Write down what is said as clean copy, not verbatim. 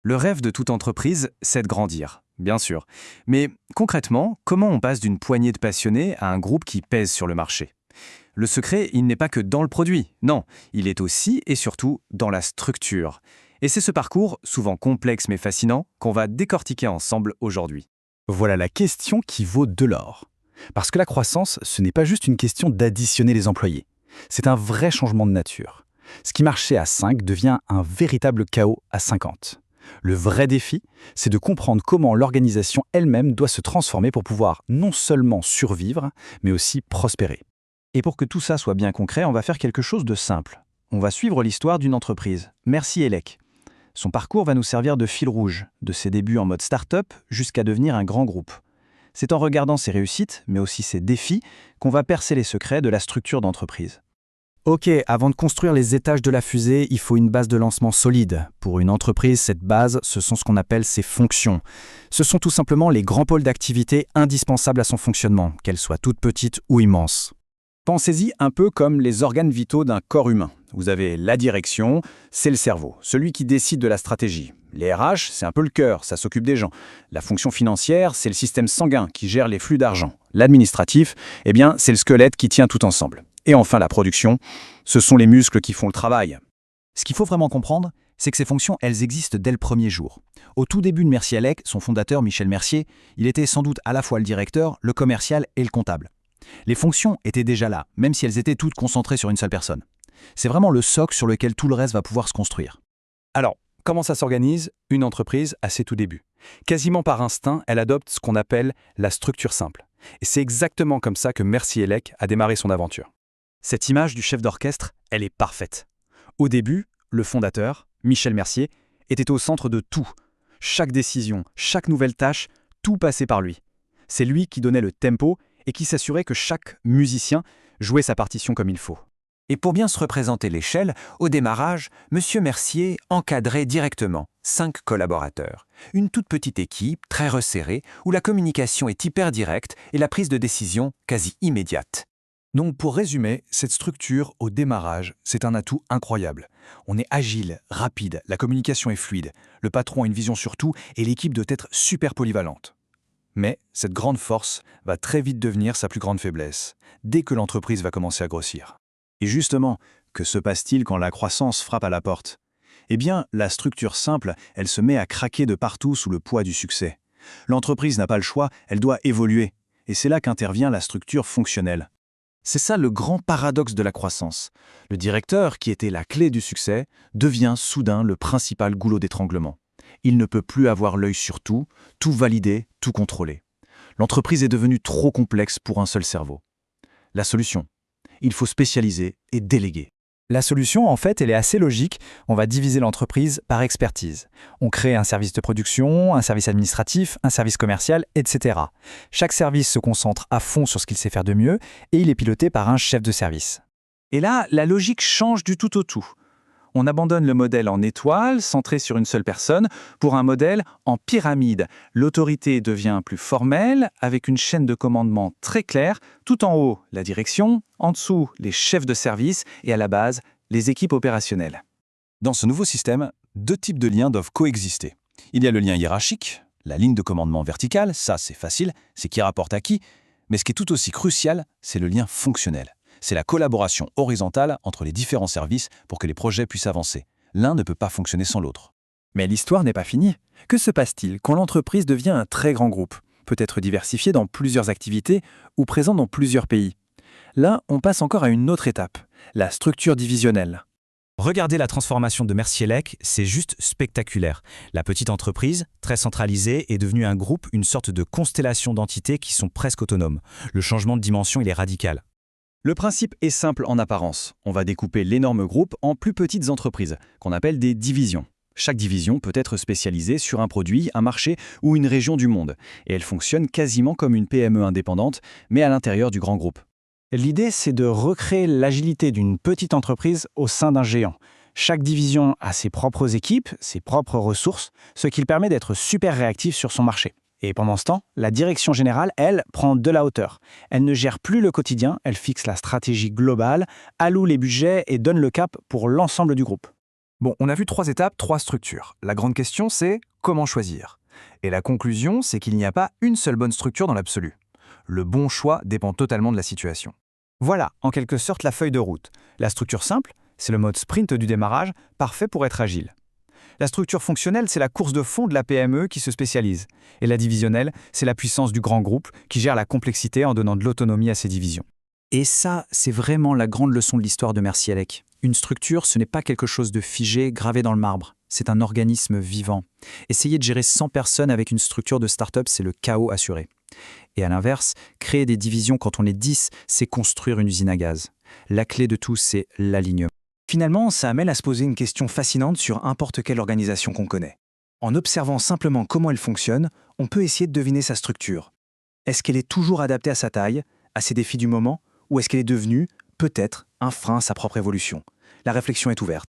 Le rêve de toute entreprise, c'est de grandir, bien sûr. Mais concrètement, comment on passe d'une poignée de passionnés à un groupe qui pèse sur le marché? Le secret, il n'est pas que dans le produit, non, il est aussi et surtout dans la structure. Et c'est ce parcours, souvent complexe mais fascinant, qu'on va décortiquer ensemble aujourd'hui. Voilà la question qui vaut de l'or. Parce que la croissance, ce n'est pas juste une question d'additionner les employés. C'est un vrai changement de nature. Ce qui marchait à 5 devient un véritable chaos à 50. Le vrai défi, c'est de comprendre comment l'organisation elle-même doit se transformer pour pouvoir non seulement survivre, mais aussi prospérer. Et pour que tout ça soit bien concret, on va faire quelque chose de simple. On va suivre l'histoire d'une entreprise, Merci Elec. Son parcours va nous servir de fil rouge, de ses débuts en mode start-up jusqu'à devenir un grand groupe. C'est en regardant ses réussites, mais aussi ses défis, qu'on va percer les secrets de la structure d'entreprise. Ok, avant de construire les étages de la fusée, il faut une base de lancement solide. Pour une entreprise, cette base, ce sont ce qu'on appelle ses fonctions. Ce sont tout simplement les grands pôles d'activité indispensables à son fonctionnement, qu'elles soient toutes petites ou immenses. Pensez-y un peu comme les organes vitaux d'un corps humain. Vous avez la direction, c'est le cerveau, celui qui décide de la stratégie. Les RH, c'est un peu le cœur, ça s'occupe des gens. La fonction financière, c'est le système sanguin qui gère les flux d'argent. L'administratif, eh bien, c'est le squelette qui tient tout ensemble. Et enfin, la production, ce sont les muscles qui font le travail. Ce qu'il faut vraiment comprendre, c'est que ces fonctions, elles existent dès le premier jour. Au tout début de Merci Elec, son fondateur, Michel Mercier, il était sans doute à la fois le directeur, le commercial et le comptable. Les fonctions étaient déjà là, même si elles étaient toutes concentrées sur une seule personne. C'est vraiment le socle sur lequel tout le reste va pouvoir se construire. Alors, comment ça s'organise une entreprise à ses tout débuts? Quasiment par instinct, elle adopte ce qu'on appelle la structure simple. Et c'est exactement comme ça que Merci Elec a démarré son aventure. Cette image du chef d'orchestre, elle est parfaite. Au début, le fondateur, Michel Mercier, était au centre de tout. Chaque décision, chaque nouvelle tâche, tout passait par lui. C'est lui qui donnait le tempo et qui s'assurait que chaque musicien jouait sa partition comme il faut. Et pour bien se représenter l'échelle, au démarrage, M. Mercier encadrait directement 5 collaborateurs. Une toute petite équipe, très resserrée, où la communication est hyper directe et la prise de décision quasi immédiate. Donc pour résumer, cette structure au démarrage, c'est un atout incroyable. On est agile, rapide, la communication est fluide, le patron a une vision sur tout et l'équipe doit être super polyvalente. Mais cette grande force va très vite devenir sa plus grande faiblesse, dès que l'entreprise va commencer à grossir. Et justement, que se passe-t-il quand la croissance frappe à la porte? Eh bien, la structure simple, elle se met à craquer de partout sous le poids du succès. L'entreprise n'a pas le choix, elle doit évoluer. Et c'est là qu'intervient la structure fonctionnelle. C'est ça le grand paradoxe de la croissance. Le directeur, qui était la clé du succès, devient soudain le principal goulot d'étranglement. Il ne peut plus avoir l'œil sur tout valider, tout contrôler. L'entreprise est devenue trop complexe pour un seul cerveau. La solution? Il faut spécialiser et déléguer. La solution, en fait, elle est assez logique. On va diviser l'entreprise par expertise. On crée un service de production, un service administratif, un service commercial, etc. Chaque service se concentre à fond sur ce qu'il sait faire de mieux et il est piloté par un chef de service. Et là, la logique change du tout au tout. On abandonne le modèle en étoile, centré sur une seule personne, pour un modèle en pyramide. L'autorité devient plus formelle, avec une chaîne de commandement très claire, tout en haut, la direction, en dessous, les chefs de service, et à la base, les équipes opérationnelles. Dans ce nouveau système, 2 types de liens doivent coexister. Il y a le lien hiérarchique, la ligne de commandement verticale, ça c'est facile, c'est qui rapporte à qui, mais ce qui est tout aussi crucial, c'est le lien fonctionnel. C'est la collaboration horizontale entre les différents services pour que les projets puissent avancer. L'un ne peut pas fonctionner sans l'autre. Mais l'histoire n'est pas finie. Que se passe-t-il quand l'entreprise devient un très grand groupe, peut-être diversifié dans plusieurs activités ou présent dans plusieurs pays? Là, on passe encore à une autre étape, la structure divisionnelle. Regardez la transformation de Merci Elec, c'est juste spectaculaire. La petite entreprise, très centralisée, est devenue un groupe, une sorte de constellation d'entités qui sont presque autonomes. Le changement de dimension, il est radical. Le principe est simple en apparence. On va découper l'énorme groupe en plus petites entreprises, qu'on appelle des divisions. Chaque division peut être spécialisée sur un produit, un marché ou une région du monde. Et elle fonctionne quasiment comme une PME indépendante, mais à l'intérieur du grand groupe. L'idée, c'est de recréer l'agilité d'une petite entreprise au sein d'un géant. Chaque division a ses propres équipes, ses propres ressources, ce qui permet d'être super réactif sur son marché. Et pendant ce temps, la direction générale, elle, prend de la hauteur. Elle ne gère plus le quotidien, elle fixe la stratégie globale, alloue les budgets et donne le cap pour l'ensemble du groupe. Bon, on a vu 3 étapes, 3 structures. La grande question, c'est comment choisir? Et la conclusion, c'est qu'il n'y a pas une seule bonne structure dans l'absolu. Le bon choix dépend totalement de la situation. Voilà, en quelque sorte, la feuille de route. La structure simple, c'est le mode sprint du démarrage, parfait pour être agile. La structure fonctionnelle, c'est la course de fond de la PME qui se spécialise. Et la divisionnelle, c'est la puissance du grand groupe qui gère la complexité en donnant de l'autonomie à ses divisions. Et ça, c'est vraiment la grande leçon de l'histoire de Mercielec. Une structure, ce n'est pas quelque chose de figé, gravé dans le marbre. C'est un organisme vivant. Essayer de gérer 100 personnes avec une structure de start-up, c'est le chaos assuré. Et à l'inverse, créer des divisions quand on est 10, c'est construire une usine à gaz. La clé de tout, c'est l'alignement. Finalement, ça amène à se poser une question fascinante sur n'importe quelle organisation qu'on connaît. En observant simplement comment elle fonctionne, on peut essayer de deviner sa structure. Est-ce qu'elle est toujours adaptée à sa taille, à ses défis du moment, ou est-ce qu'elle est devenue, peut-être, un frein à sa propre évolution? La réflexion est ouverte.